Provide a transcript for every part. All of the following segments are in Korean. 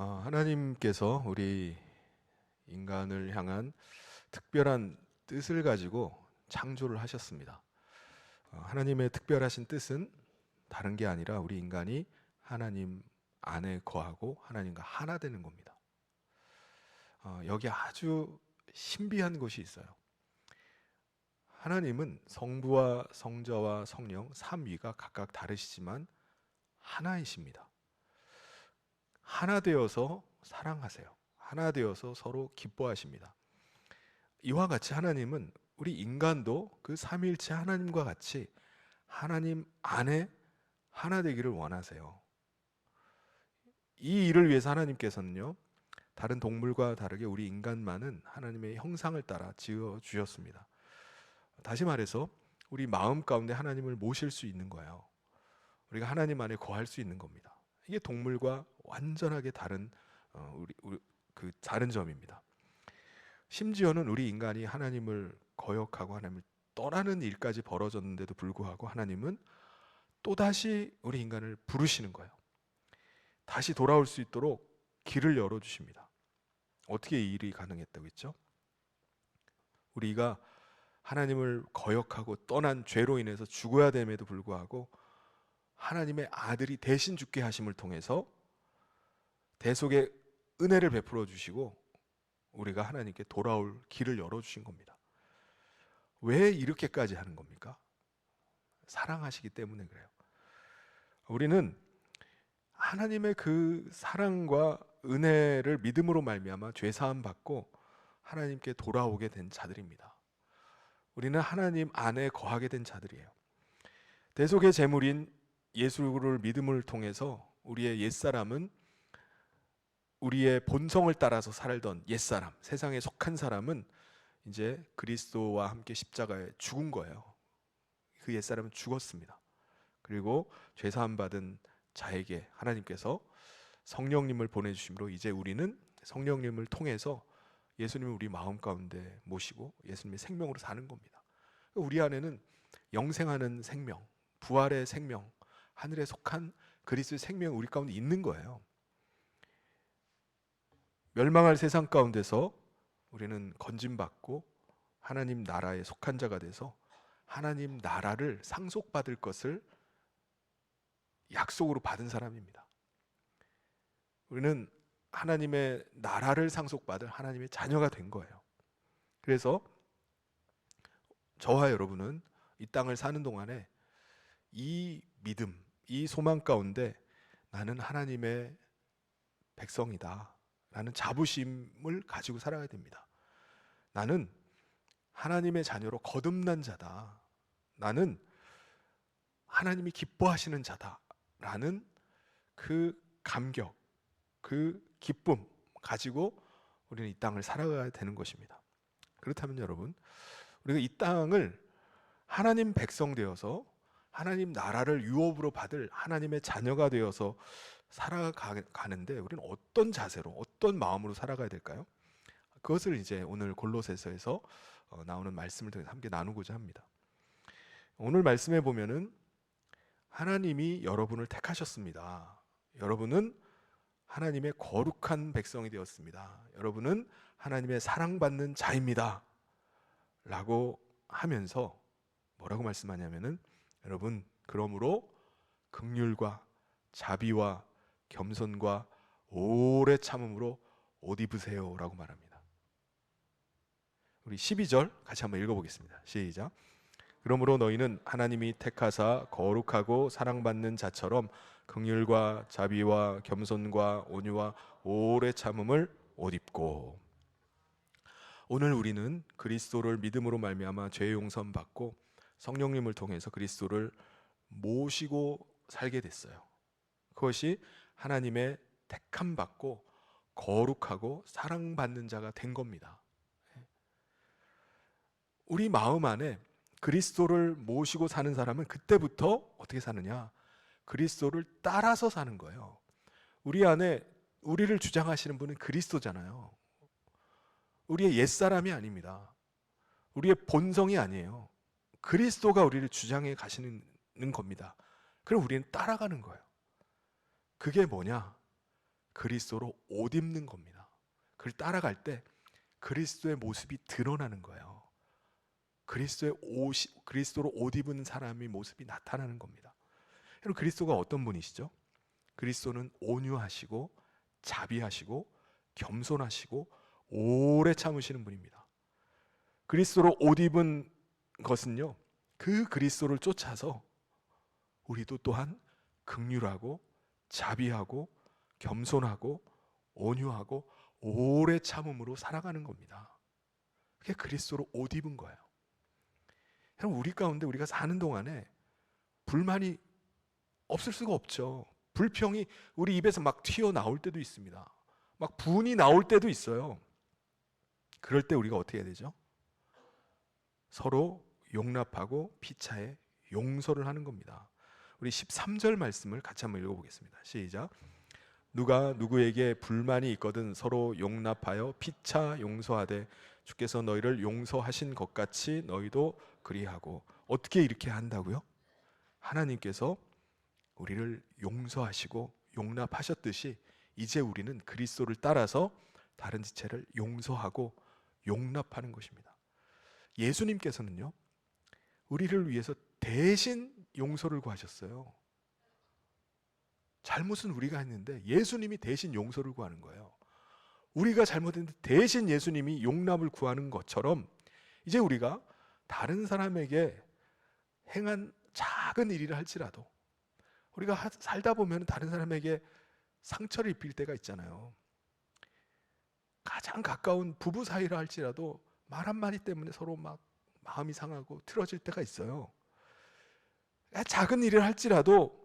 하나님께서 우리 인간을 향한 특별한 뜻을 가지고 창조를 하셨습니다. 하나님의 특별하신 뜻은 다른 게 아니라 우리 인간이 하나님 안에 거하고 하나님과 하나 되는 겁니다. 여기 아주 신비한 것이 있어요. 하나님은 성부와 성자와 성령 삼위가 각각 다르시지만 하나이십니다. 하나 되어서 사랑하세요. 하나 되어서 서로 기뻐하십니다. 이와 같이 하나님은 우리 인간도 그 삼위일체 하나님과 같이 하나님 안에 하나 되기를 원하세요. 이 일을 위해서 하나님께서는요, 다른 동물과 다르게 우리 인간만은 하나님의 형상을 따라 지어 주셨습니다. 다시 말해서 우리 마음 가운데 하나님을 모실 수 있는 거예요. 우리가 하나님 안에 거할 수 있는 겁니다. 이게 동물과 완전하게 다른 그 다른 점입니다. 심지어는 우리 인간이 하나님을 거역하고 하나님을 떠나는 일까지 벌어졌는데도 불구하고 하나님은 또다시 우리 인간을 부르시는 거예요. 다시 돌아올 수 있도록 길을 열어주십니다. 어떻게 이 일이 가능했다고 했죠? 우리가 하나님을 거역하고 떠난 죄로 인해서 죽어야 됨에도 불구하고 하나님의 아들이 대신 죽게 하심을 통해서 대속의 은혜를 베풀어 주시고 우리가 하나님께 돌아올 길을 열어주신 겁니다. 왜 이렇게까지 하는 겁니까? 사랑하시기 때문에 그래요. 우리는 하나님의 그 사랑과 은혜를 믿음으로 말미암아 죄사함 받고 하나님께 돌아오게 된 자들입니다. 우리는 하나님 안에 거하게 된 자들이에요. 대속의 제물인 예수를 믿음을 통해서 우리의 옛사람은 우리의 본성을 따라서 살던 옛사람, 세상에 속한 사람은 이제 그리스도와 함께 십자가에 죽은 거예요. 그 옛사람은 죽었습니다. 그리고 죄사함 받은 자에게 하나님께서 성령님을 보내주심으로 이제 우리는 성령님을 통해서 예수님을 우리 마음 가운데 모시고 예수님의 생명으로 사는 겁니다. 우리 안에는 영생하는 생명, 부활의 생명, 하늘에 속한 그리스도의 생명이 우리 가운데 있는 거예요. 멸망할 세상 가운데서 우리는 건짐받고 하나님 나라에 속한 자가 돼서 하나님 나라를 상속받을 것을 약속으로 받은 사람입니다. 우리는 하나님의 나라를 상속받을 하나님의 자녀가 된 거예요. 그래서 저와 여러분은 이 땅을 사는 동안에 이 믿음, 이 소망 가운데 나는 하나님의 백성이다 라는 자부심을 가지고 살아야 됩니다. 나는 하나님의 자녀로 거듭난 자다. 나는 하나님이 기뻐하시는 자다 라는 그 감격, 그 기쁨 가지고 우리는 이 땅을 살아가야 되는 것입니다. 그렇다면 여러분, 우리가 이 땅을 하나님 백성 되어서 하나님 나라를 유업으로 받을 하나님의 자녀가 되어서 살아가는데 우리는 어떤 자세로, 어떤 마음으로 살아가야 될까요? 그것을 이제 오늘 골로새서에서 나오는 말씀을 통해서 함께 나누고자 합니다. 오늘 말씀에 보면은 하나님이 여러분을 택하셨습니다. 여러분은 하나님의 거룩한 백성이 되었습니다. 여러분은 하나님의 사랑받는 자입니다. 라고 하면서 뭐라고 말씀하냐면은 여러분 그러므로 긍휼과 자비와 겸손과 오래 참음으로 옷 입으세요 라고 말합니다. 우리 12절 같이 한번 읽어보겠습니다. 시작. 그러므로 너희는 하나님이 택하사 거룩하고 사랑받는 자처럼 긍휼과 자비와 겸손과 온유와 오래 참음을 옷 입고. 오늘 우리는 그리스도를 믿음으로 말미암아 죄 용서 받고 성령님을 통해서 그리스도를 모시고 살게 됐어요. 그것이 하나님의 택함 받고 거룩하고 사랑받는 자가 된 겁니다. 우리 마음 안에 그리스도를 모시고 사는 사람은 그때부터 어떻게 사느냐? 그리스도를 따라서 사는 거예요. 우리 안에 우리를 주장하시는 분은 그리스도잖아요. 우리의 옛사람이 아닙니다. 우리의 본성이 아니에요. 그리스도가 우리를 주장해 가시는 겁니다. 그럼 우리는 따라가는 거예요. 그게 뭐냐? 그리스도로 옷 입는 겁니다. 그를 따라갈 때 그리스도의 모습이 드러나는 거예요. 그리스도로 옷 입은 사람의 모습이 나타나는 겁니다. 여러분, 그리스도가 어떤 분이시죠? 그리스도는 온유하시고 자비하시고 겸손하시고 오래 참으시는 분입니다. 그리스도로 옷 입은 것은요, 그 그리스도를 쫓아서 우리도 또한 긍휼하고 자비하고 겸손하고 온유하고 오래 참음으로 살아가는 겁니다. 그게 그리스도로 옷 입은 거예요. 여러분, 우리 가운데 우리가 사는 동안에 불만이 없을 수가 없죠. 불평이 우리 입에서 막 튀어나올 때도 있습니다. 막 분이 나올 때도 있어요. 그럴 때 우리가 어떻게 해야 되죠? 서로 용납하고 피차에 용서를 하는 겁니다. 우리 13절 말씀을 같이 한번 읽어보겠습니다. 시작. 누가 누구에게 불만이 있거든 서로 용납하여 피차 용서하되 주께서 너희를 용서하신 것 같이 너희도 그리하고. 어떻게 이렇게 한다고요? 하나님께서 우리를 용서하시고 용납하셨듯이 이제 우리는 그리스도를 따라서 다른 지체를 용서하고 용납하는 것입니다. 예수님께서는요, 우리를 위해서 대신 용서를 구하셨어요. 잘못은 우리가 했는데 예수님이 대신 용서를 구하는 거예요. 우리가 잘못했는데 대신 예수님이 용납을 구하는 것처럼 이제 우리가 다른 사람에게 행한 작은 일이라 할지라도 우리가 살다 보면 다른 사람에게 상처를 입힐 때가 있잖아요. 가장 가까운 부부 사이라 할지라도 말 한마디 때문에 서로 막 마음이 상하고 틀어질 때가 있어요. 작은 일을 할지라도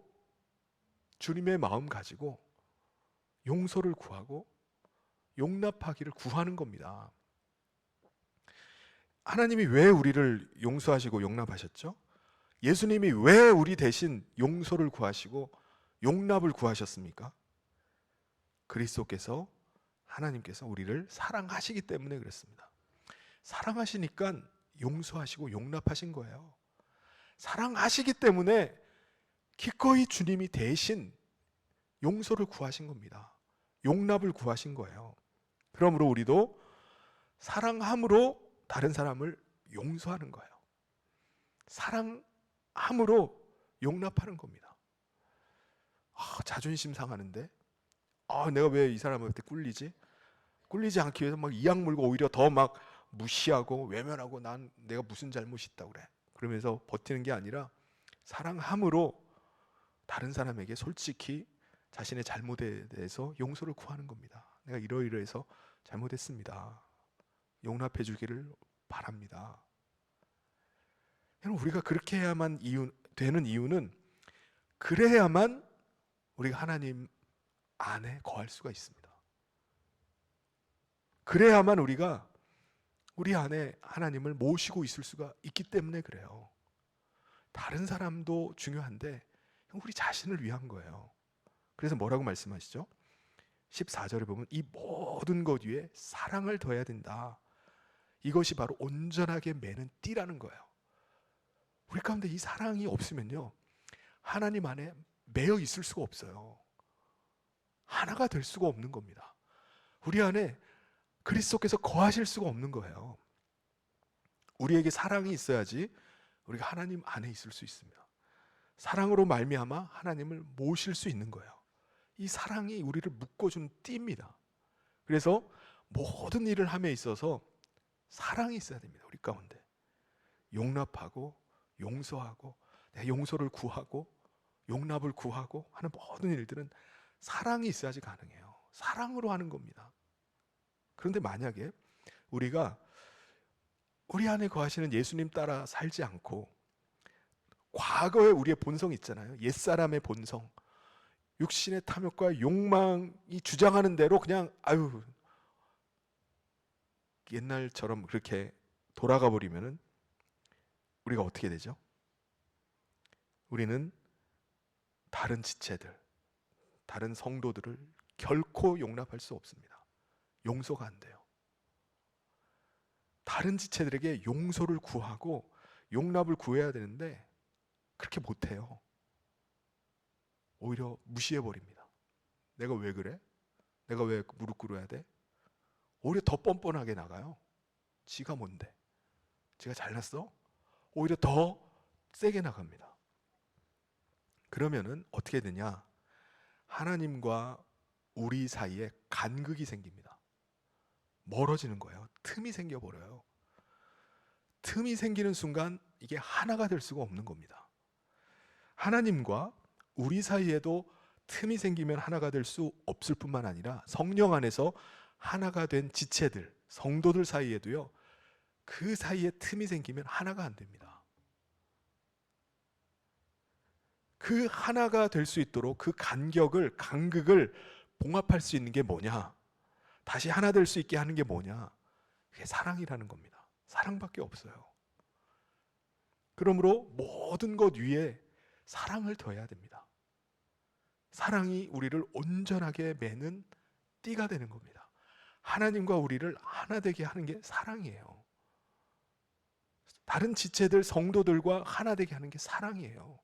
주님의 마음 가지고 용서를 구하고 용납하기를 구하는 겁니다. 하나님이 왜 우리를 용서하시고 용납하셨죠? 예수님이 왜 우리 대신 용서를 구하시고 용납을 구하셨습니까? 그리스도께서, 하나님께서 우리를 사랑하시기 때문에 그랬습니다. 사랑하시니까 용서하시고 용납하신 거예요. 사랑하시기 때문에 기꺼이 주님이 대신 용서를 구하신 겁니다. 용납을 구하신 거예요. 그러므로 우리도 사랑함으로 다른 사람을 용서하는 거예요. 사랑함으로 용납하는 겁니다. 자존심 상하는데 내가 왜 이 사람한테 꿀리지? 꿀리지 않기 위해서 막 이악 물고 오히려 더 막 무시하고 외면하고 내가 무슨 잘못이 있다고 그래. 그러면서 버티는 게 아니라 사랑함으로 다른 사람에게 솔직히 자신의 잘못에 대해서 용서를 구하는 겁니다. 내가 이러이러해서 잘못했습니다. 용납해 주기를 바랍니다. 여러분, 우리가 그렇게 해야만 되는 이유는 그래야만 우리가 하나님 안에 거할 수가 있습니다. 그래야만 우리가 우리 안에 하나님을 모시고 있을 수가 있기 때문에 그래요. 다른 사람도 중요한데 우리 자신을 위한 거예요. 그래서 뭐라고 말씀하시죠? 14절에 보면 이 모든 것 위에 사랑을 더해야 된다. 이것이 바로 온전하게 매는 띠라는 거예요. 우리 가운데 이 사랑이 없으면요, 하나님 안에 매여 있을 수가 없어요. 하나가 될 수가 없는 겁니다. 우리 안에 그리스도께서 거하실 수가 없는 거예요. 우리에게 사랑이 있어야지 우리가 하나님 안에 있을 수 있습니다. 사랑으로 말미암아 하나님을 모실 수 있는 거예요. 이 사랑이 우리를 묶어주는 띠입니다. 그래서 모든 일을 함에 있어서 사랑이 있어야 됩니다. 우리 가운데 용납하고 용서하고 용서를 구하고 용납을 구하고 하는 모든 일들은 사랑이 있어야지 가능해요. 사랑으로 하는 겁니다. 그런데 만약에 우리가 우리 안에 거하시는 예수님 따라 살지 않고 과거에 우리의 본성이 있잖아요. 옛사람의 본성, 육신의 탐욕과 욕망이 주장하는 대로 그냥 옛날처럼 그렇게 돌아가 버리면은 우리가 어떻게 되죠? 우리는 다른 지체들, 다른 성도들을 결코 용납할 수 없습니다. 용서가 안 돼요. 다른 지체들에게 용서를 구하고 용납을 구해야 되는데 그렇게 못해요. 오히려 무시해버립니다. 내가 왜 그래? 내가 왜 무릎 꿇어야 돼? 오히려 더 뻔뻔하게 나가요. 지가 뭔데? 지가 잘났어? 오히려 더 세게 나갑니다. 그러면은 어떻게 되냐? 하나님과 우리 사이에 간극이 생깁니다. 멀어지는 거예요. 틈이 생겨버려요. 틈이 생기는 순간 이게 하나가 될 수가 없는 겁니다. 하나님과 우리 사이에도 틈이 생기면 하나가 될 수 없을 뿐만 아니라 성령 안에서 하나가 된 지체들, 성도들 사이에도요, 그 사이에 틈이 생기면 하나가 안 됩니다. 그 하나가 될 수 있도록 그 간극을 봉합할 수 있는 게 뭐냐? 다시 하나 될 수 있게 하는 게 뭐냐? 그게 사랑이라는 겁니다. 사랑밖에 없어요. 그러므로 모든 것 위에 사랑을 더해야 됩니다. 사랑이 우리를 온전하게 매는 띠가 되는 겁니다. 하나님과 우리를 하나 되게 하는 게 사랑이에요. 다른 지체들, 성도들과 하나 되게 하는 게 사랑이에요.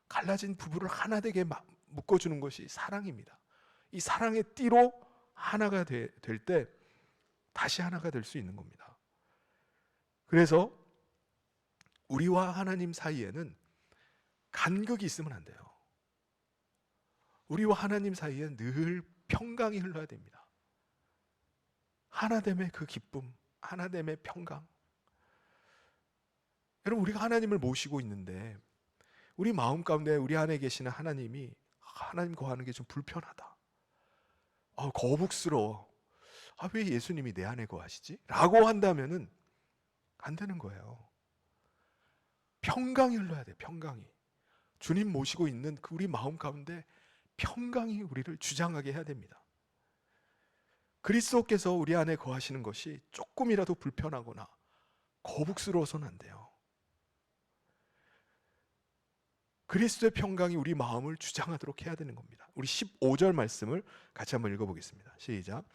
갈라진 부부를 하나 되게 묶어주는 것이 사랑입니다. 이 사랑의 띠로 하나가 될 때 다시 하나가 될 수 있는 겁니다. 그래서 우리와 하나님 사이에는 간극이 있으면 안 돼요. 우리와 하나님 사이에 늘 평강이 흘러야 됩니다. 하나됨의 그 기쁨, 하나됨의 평강. 여러분, 우리가 하나님을 모시고 있는데 우리 마음 가운데 우리 안에 계시는 하나님이 하나님 거하는 게 좀 불편하다, 거북스러워, 왜 예수님이 내 안에 거하시지? 라고 한다면은 안 되는 거예요. 평강이 흘러야 돼. 평강이. 주님 모시고 있는 그 우리 마음 가운데 평강이 우리를 주장하게 해야 됩니다. 그리스도께서 우리 안에 거하시는 것이 조금이라도 불편하거나 거북스러워서는 안 돼요. 그리스도의 평강이 우리 마음을 주장하도록 해야 되는 겁니다. 우리 15절 말씀을 같이 한번 읽어보겠습니다. 시작.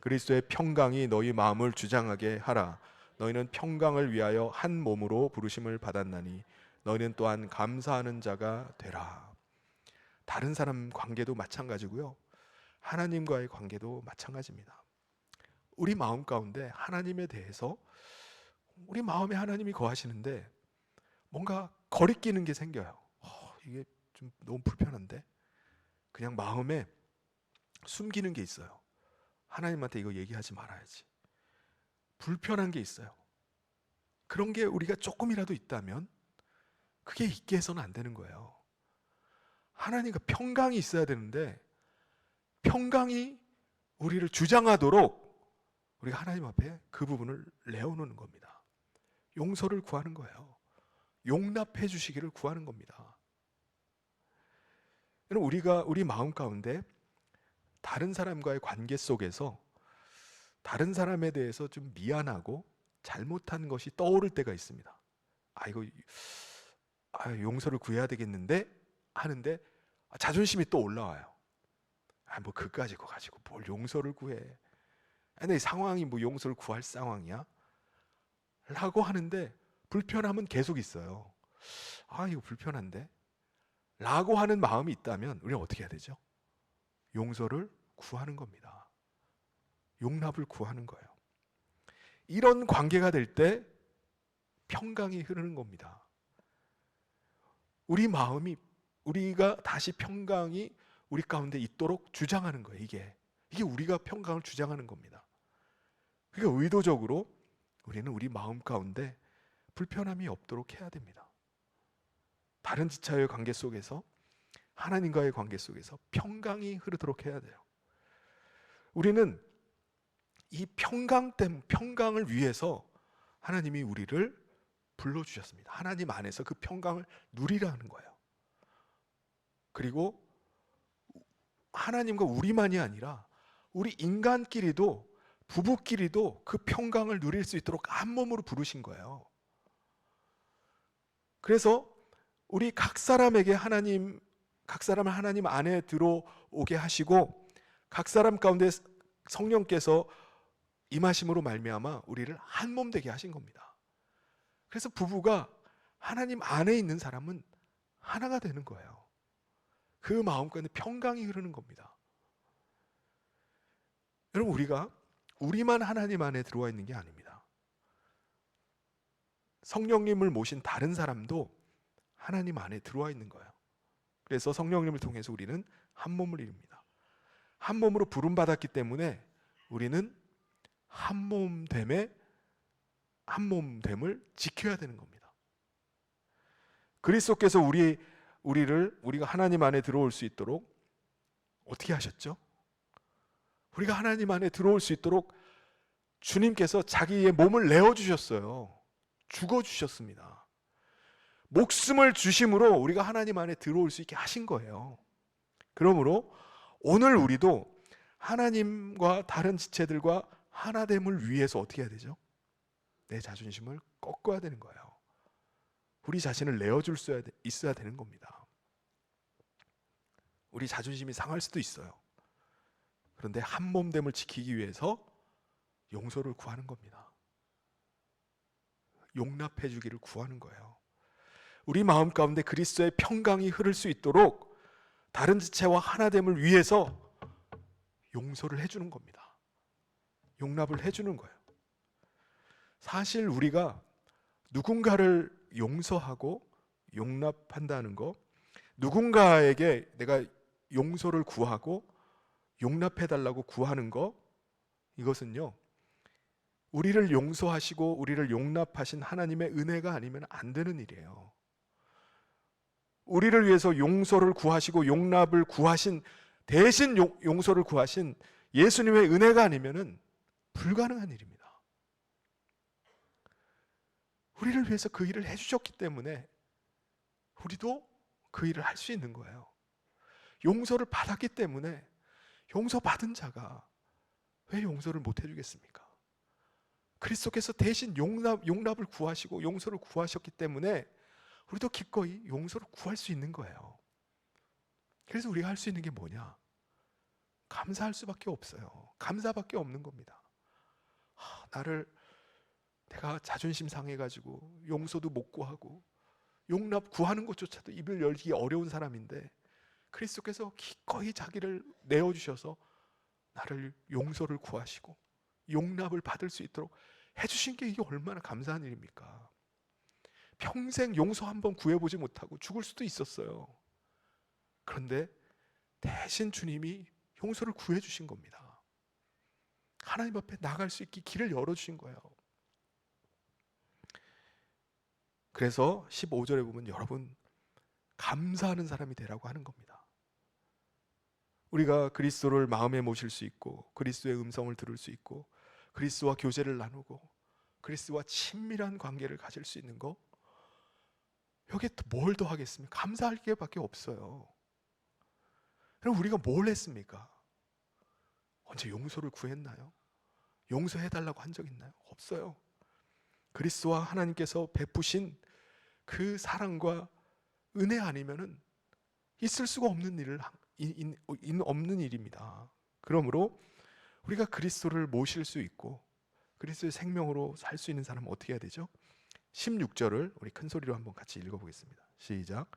그리스도의 평강이 너희 마음을 주장하게 하라. 너희는 평강을 위하여 한 몸으로 부르심을 받았나니 너희는 또한 감사하는 자가 되라. 다른 사람 관계도 마찬가지고요, 하나님과의 관계도 마찬가지입니다. 우리 마음 가운데 하나님에 대해서, 우리 마음에 하나님이 거하시는데 뭔가 거리끼는 게 생겨요. 이게 좀 너무 불편한데? 그냥 마음에 숨기는 게 있어요. 하나님한테 이거 얘기하지 말아야지. 불편한 게 있어요. 그런 게 우리가 조금이라도 있다면 그게 있게 해서는 안 되는 거예요. 하나님과 평강이 있어야 되는데 평강이 우리를 주장하도록 우리가 하나님 앞에 그 부분을 내어놓는 겁니다. 용서를 구하는 거예요. 용납해 주시기를 구하는 겁니다. 우리가 우리 마음 가운데 다른 사람과의 관계 속에서 다른 사람에 대해서 좀 미안하고 잘못한 것이 떠오를 때가 있습니다. 이거 용서를 구해야 되겠는데 하는데 자존심이 또 올라와요. 뭐 그까짓 거 가지고 뭘 용서를 구해? 근데 이 상황이 뭐 용서를 구할 상황이야? 라고 하는데 불편함은 계속 있어요. 이거 불편한데? 라고 하는 마음이 있다면 우리는 어떻게 해야 되죠? 용서를 구하는 겁니다. 용납을 구하는 거예요. 이런 관계가 될 때 평강이 흐르는 겁니다. 우리 마음이, 우리가 다시 평강이 우리 가운데 있도록 주장하는 거예요. 이게 우리가 평강을 주장하는 겁니다. 그러니까 의도적으로 우리는 우리 마음 가운데 불편함이 없도록 해야 됩니다. 다른 지체와의 관계 속에서, 하나님과의 관계 속에서 평강이 흐르도록 해야 돼요. 우리는 이 평강을 위해서 하나님이 우리를 불러주셨습니다. 하나님 안에서 그 평강을 누리라는 거예요. 그리고 하나님과 우리만이 아니라 우리 인간끼리도, 부부끼리도 그 평강을 누릴 수 있도록 한 몸으로 부르신 거예요. 그래서 우리 각 사람에게 각 사람을 하나님 안에 들어오게 하시고 각 사람 가운데 성령께서 임하심으로 말미암아 우리를 한 몸 되게 하신 겁니다. 그래서 부부가 하나님 안에 있는 사람은 하나가 되는 거예요. 그 마음 가운데 평강이 흐르는 겁니다. 여러분, 우리만 하나님 안에 들어와 있는 게 아닙니다. 성령님을 모신 다른 사람도 하나님 안에 들어와 있는 거예요. 그래서 성령님을 통해서 우리는 한 몸을 이룹니다. 한 몸으로 부름받았기 때문에 우리는 한 몸됨을 지켜야 되는 겁니다. 그리스도께서 우리가 하나님 안에 들어올 수 있도록 어떻게 하셨죠? 우리가 하나님 안에 들어올 수 있도록 주님께서 자기의 몸을 내어주셨어요. 죽어주셨습니다. 목숨을 주심으로 우리가 하나님 안에 들어올 수 있게 하신 거예요. 그러므로 오늘 우리도 하나님과 다른 지체들과 하나됨을 위해서 어떻게 해야 되죠? 내 자존심을 꺾어야 되는 거예요. 우리 자신을 내어줄 수 있어야 되는 겁니다. 우리 자존심이 상할 수도 있어요. 그런데 한 몸됨을 지키기 위해서 용서를 구하는 겁니다. 용납해 주기를 구하는 거예요. 우리 마음 가운데 그리스도의 평강이 흐를 수 있도록 다른 지체와 하나됨을 위해서 용서를 해주는 겁니다. 용납을 해주는 거예요. 사실 우리가 누군가를 용서하고 용납한다는 거, 누군가에게 내가 용서를 구하고 용납해달라고 구하는 거, 이것은요, 우리를 용서하시고 우리를 용납하신 하나님의 은혜가 아니면 안 되는 일이에요. 우리를 위해서 용서를 구하시고 용납을 구하신, 대신 용서를 구하신 예수님의 은혜가 아니면 불가능한 일입니다. 우리를 위해서 그 일을 해주셨기 때문에 우리도 그 일을 할 수 있는 거예요. 용서를 받았기 때문에 용서받은 자가 왜 용서를 못 해주겠습니까? 그리스도께서 대신 용납을 구하시고 용서를 구하셨기 때문에 우리도 기꺼이 용서를 구할 수 있는 거예요. 그래서 우리가 할 수 있는 게 뭐냐? 감사할 수밖에 없어요. 감사밖에 없는 겁니다. 내가 자존심 상해가지고 용서도 못 구하고 용납 구하는 것조차도 입을 열기 어려운 사람인데 그리스도께서 기꺼이 자기를 내어주셔서 나를 용서를 구하시고 용납을 받을 수 있도록 해주신 게 이게 얼마나 감사한 일입니까? 평생 용서 한번 구해보지 못하고 죽을 수도 있었어요. 그런데 대신 주님이 용서를 구해주신 겁니다. 하나님 앞에 나갈 수 있게 길을 열어주신 거예요. 그래서 15절에 보면 여러분 감사하는 사람이 되라고 하는 겁니다. 우리가 그리스도를 마음에 모실 수 있고 그리스도의 음성을 들을 수 있고 그리스도와 교제를 나누고 그리스도와 친밀한 관계를 가질 수 있는 거, 여기에 또 뭘 더 하겠습니까? 감사할 게 밖에 없어요. 그럼 우리가 뭘 했습니까? 언제 용서를 구했나요? 용서해달라고 한 적 있나요? 없어요. 그리스도와 하나님께서 베푸신 그 사랑과 은혜 아니면은 있을 수가 없는 없는 일입니다. 그러므로 우리가 그리스도를 모실 수 있고 그리스도의 생명으로 살 수 있는 사람은 어떻게 해야 되죠? 16절을 우리 큰 소리로 한번 같이 읽어보겠습니다. 시작.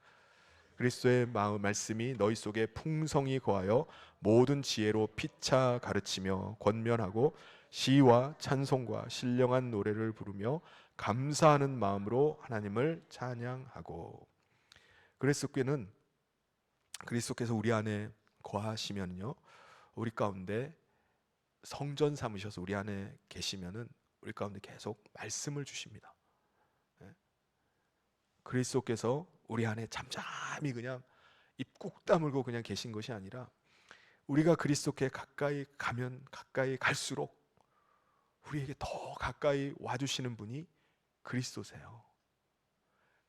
그리스도의 말씀이 너희 속에 풍성히 거하여 모든 지혜로 피차 가르치며 권면하고 시와 찬송과 신령한 노래를 부르며 감사하는 마음으로 하나님을 찬양하고. 그리스도께서 우리 안에 거하시면요, 우리 가운데 성전 삼으셔서 우리 안에 계시면은 우리 가운데 계속 말씀을 주십니다. 그리스도께서 우리 안에 잠잠히 그냥 입 꾹 다물고 그냥 계신 것이 아니라 우리가 그리스도께 가까이 가면 가까이 갈수록 우리에게 더 가까이 와주시는 분이 그리스도세요.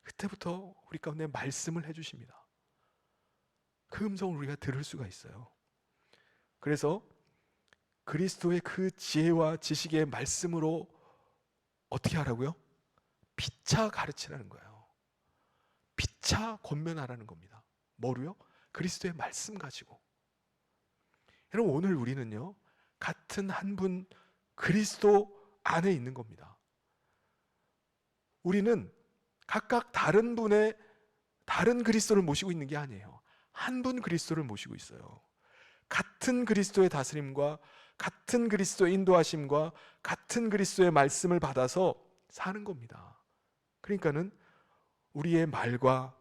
그때부터 우리 가운데 말씀을 해주십니다. 그 음성을 우리가 들을 수가 있어요. 그래서 그리스도의 그 지혜와 지식의 말씀으로 어떻게 하라고요? 피차 가르치라는 거예요. 피차 권면하라는 겁니다. 뭐로요? 그리스도의 말씀 가지고. 여러분, 오늘 우리는요 같은 한 분 그리스도 안에 있는 겁니다. 우리는 각각 다른 분의 다른 그리스도를 모시고 있는 게 아니에요. 한 분 그리스도를 모시고 있어요. 같은 그리스도의 다스림과 같은 그리스도의 인도하심과 같은 그리스도의 말씀을 받아서 사는 겁니다. 그러니까는 우리의 말과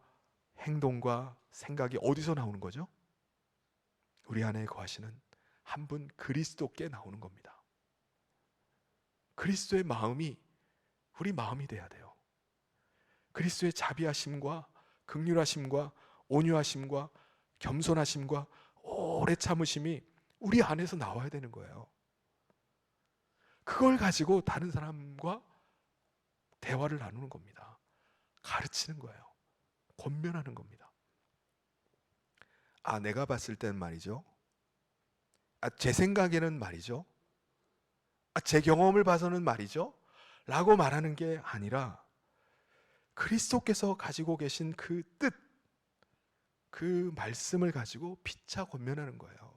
행동과 생각이 어디서 나오는 거죠? 우리 안에 거하시는 한 분 그리스도께 나오는 겁니다. 그리스도의 마음이 우리 마음이 돼야 돼요. 그리스도의 자비하심과 긍휼하심과 온유하심과 겸손하심과 오래 참으심이 우리 안에서 나와야 되는 거예요. 그걸 가지고 다른 사람과 대화를 나누는 겁니다. 가르치는 거예요. 권면하는 겁니다. 내가 봤을 땐 말이죠. 제 생각에는 말이죠. 제 경험을 봐서는 말이죠. 라고 말하는 게 아니라 그리스도께서 가지고 계신 그 뜻, 그 말씀을 가지고 피차 권면하는 거예요.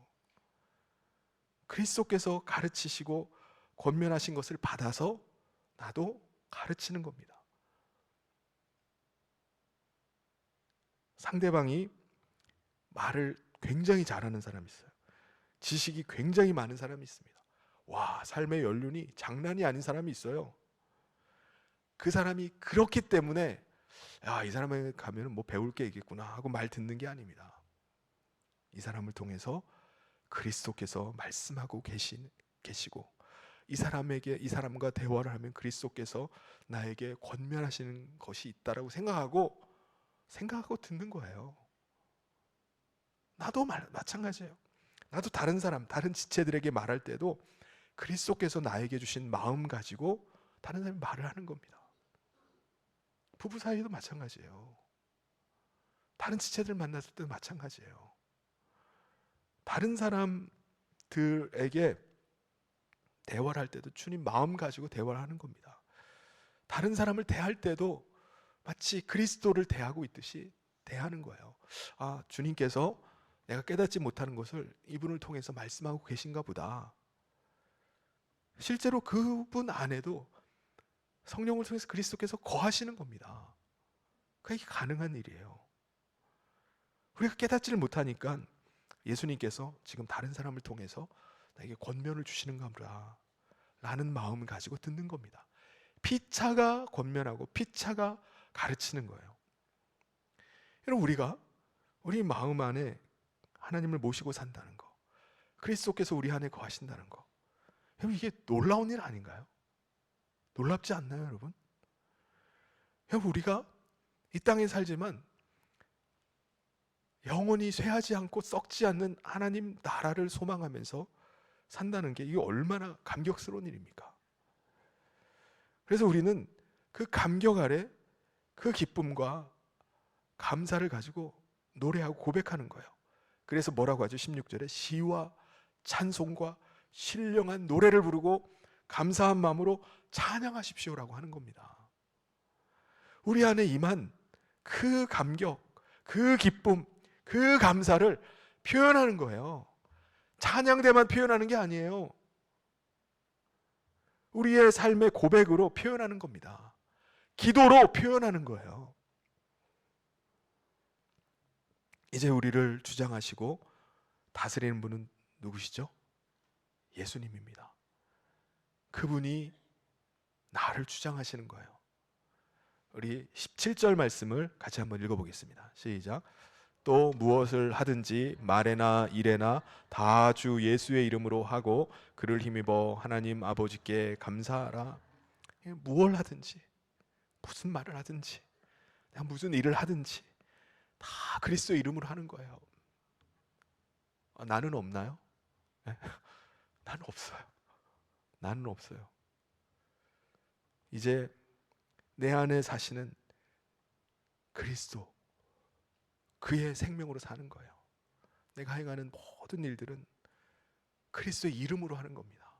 그리스도께서 가르치시고 권면하신 것을 받아서 나도 가르치는 겁니다. 상대방이 말을 굉장히 잘하는 사람이 있어요. 지식이 굉장히 많은 사람이 있습니다. 와, 삶의 연륜이 장난이 아닌 사람이 있어요. 그 사람이 그렇기 때문에 이 사람에 가면 뭐 배울 게 있겠구나 하고 말 듣는 게 아닙니다. 이 사람을 통해서 그리스도께서 말씀하고 계시고 이 사람과 대화를 하면 그리스도께서 나에게 권면하시는 것이 있다라고 생각하고 듣는 거예요. 나도 마찬가지예요. 나도 다른 사람, 다른 지체들에게 말할 때도 그리스도께서 나에게 주신 마음 가지고 다른 사람이 말을 하는 겁니다. 부부 사이에도 마찬가지예요. 다른 지체들 만났을 때도 마찬가지예요. 다른 사람들에게 대화를 할 때도 주님 마음 가지고 대화를 하는 겁니다. 다른 사람을 대할 때도 마치 그리스도를 대하고 있듯이 대하는 거예요. 주님께서 내가 깨닫지 못하는 것을 이분을 통해서 말씀하고 계신가 보다. 실제로 그분 안에도 성령을 통해서 그리스도께서 거하시는 겁니다. 그게 가능한 일이에요. 우리가 깨닫지를 못하니까 예수님께서 지금 다른 사람을 통해서 나에게 권면을 주시는가 보다 라는 마음을 가지고 듣는 겁니다. 피차가 권면하고 피차가 가르치는 거예요. 여러분, 우리 마음 안에 하나님을 모시고 산다는 거, 그리스도께서 우리 안에 거하신다는 거, 여러분, 이게 놀라운 일 아닌가요? 놀랍지 않나요, 여러분? 여러분, 우리가 이 땅에 살지만 영원히 쇠하지 않고 썩지 않는 하나님 나라를 소망하면서 산다는 게 이게 얼마나 감격스러운 일입니까? 그래서 우리는 그 감격 아래 그 기쁨과 감사를 가지고 노래하고 고백하는 거예요. 그래서 뭐라고 하죠? 16절에 시와 찬송과 신령한 노래를 부르고 감사한 마음으로 찬양하십시오라고 하는 겁니다. 우리 안에 임한 그 감격, 그 기쁨, 그 감사를 표현하는 거예요. 찬양대만 표현하는 게 아니에요. 우리의 삶의 고백으로 표현하는 겁니다. 기도로 표현하는 거예요. 이제 우리를 주장하시고 다스리는 분은 누구시죠? 예수님입니다. 그분이 나를 주장하시는 거예요. 우리 17절 말씀을 같이 한번 읽어보겠습니다. 시작. 또 무엇을 하든지 말에나 일에나 다 주 예수의 이름으로 하고 그를 힘입어 하나님 아버지께 감사하라. 무엇을 하든지, 무슨 말을 하든지, 무슨 일을 하든지 다 그리스도 이름으로 하는 거예요. 나는 없나요? 네? 나는 없어요. 나는 없어요. 이제 내 안에 사시는 그리스도, 그의 생명으로 사는 거예요. 내가 행하는 모든 일들은 그리스도의 이름으로 하는 겁니다.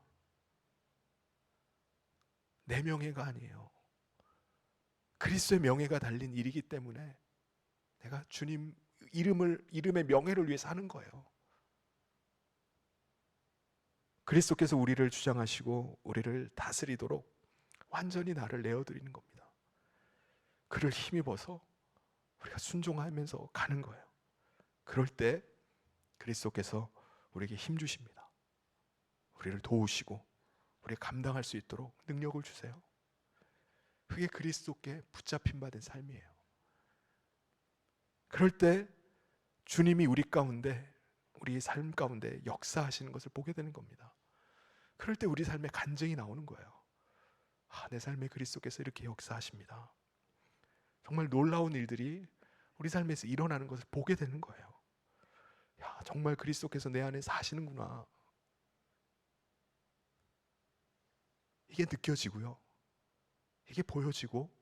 내 명예가 아니에요. 그리스도의 명예가 달린 일이기 때문에 내가 주님 이름의 명예를 위해서 하는 거예요. 그리스도께서 우리를 주장하시고 우리를 다스리도록 완전히 나를 내어드리는 겁니다. 그를 힘입어서 우리가 순종하면서 가는 거예요. 그럴 때 그리스도께서 우리에게 힘 주십니다. 우리를 도우시고 우리 감당할 수 있도록 능력을 주세요. 그게 그리스도께 붙잡힌 바 된 삶이에요. 그럴 때 주님이 우리 가운데, 우리 삶 가운데 역사하시는 것을 보게 되는 겁니다. 그럴 때 우리 삶에 간증이 나오는 거예요. 내 삶에 그리스도께서 이렇게 역사하십니다. 정말 놀라운 일들이 우리 삶에서 일어나는 것을 보게 되는 거예요. 정말 그리스도께서 내 안에 사시는구나. 이게 느껴지고요. 이게 보여지고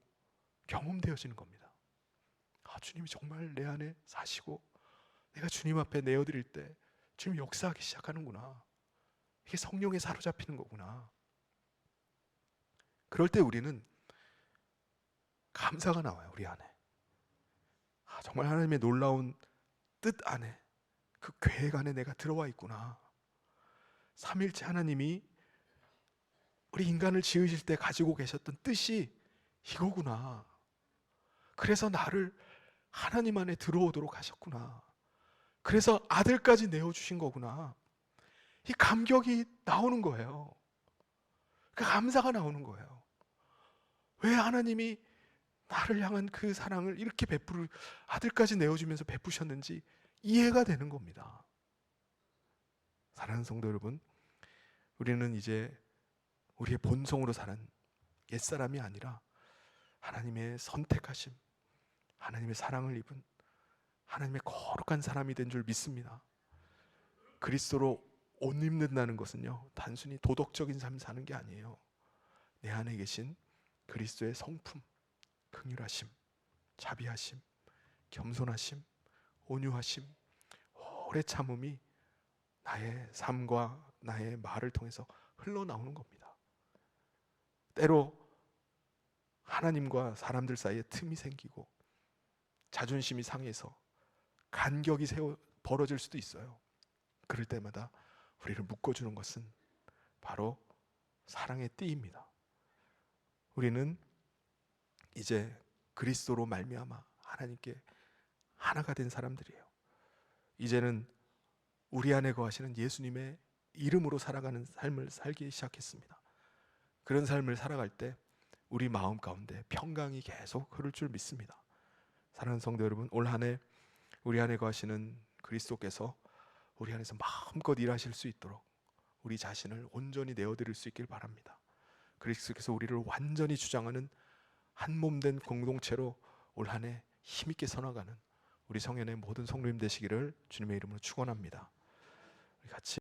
경험되어지는 겁니다. 주님이 정말 내 안에 사시고 내가 주님 앞에 내어드릴 때 주님이 역사하기 시작하는구나. 이게 성령에 사로잡히는 거구나. 그럴 때 우리는 감사가 나와요. 우리 안에 정말 하나님의 놀라운 뜻 안에, 그 계획 안에 내가 들어와 있구나. 삼일째 하나님이 우리 인간을 지으실 때 가지고 계셨던 뜻이 이거구나. 그래서 나를 하나님 안에 들어오도록 하셨구나. 그래서 아들까지 내어주신 거구나. 이 감격이 나오는 거예요. 그 감사가 나오는 거예요. 왜 하나님이 나를 향한 그 사랑을 이렇게 아들까지 내어주면서 베푸셨는지 이해가 되는 겁니다. 사랑하는 성도 여러분, 우리는 이제 우리의 본성으로 사는 옛사람이 아니라 하나님의 선택하심, 하나님의 사랑을 입은 하나님의 거룩한 사람이 된 줄 믿습니다. 그리스도로 옷 입는다는 것은요, 단순히 도덕적인 삶 사는 게 아니에요. 내 안에 계신 그리스도의 성품, 긍휼하심, 자비하심, 겸손하심, 온유하심, 오래 참음이 나의 삶과 나의 말을 통해서 흘러나오는 겁니다. 때로 하나님과 사람들 사이에 틈이 생기고 자존심이 상해서 간격이 벌어질 수도 있어요. 그럴 때마다 우리를 묶어주는 것은 바로 사랑의 띠입니다. 우리는 이제 그리스도로 말미암아 하나님께 하나가 된 사람들이에요. 이제는 우리 안에 거하시는 예수님의 이름으로 살아가는 삶을 살기 시작했습니다. 그런 삶을 살아갈 때 우리 마음 가운데 평강이 계속 흐를 줄 믿습니다. 사랑하는 성도 여러분, 올 한 해 우리 안에 거하시는 그리스도께서 우리 안에서 마음껏 일하실 수 있도록 우리 자신을 온전히 내어드릴 수 있길 바랍니다. 그리스도께서 우리를 완전히 주장하는 한 몸된 공동체로 올 한 해 힘있게 서나가는 우리 성현의 모든 성도님 되시기를 주님의 이름으로 축원합니다. 같이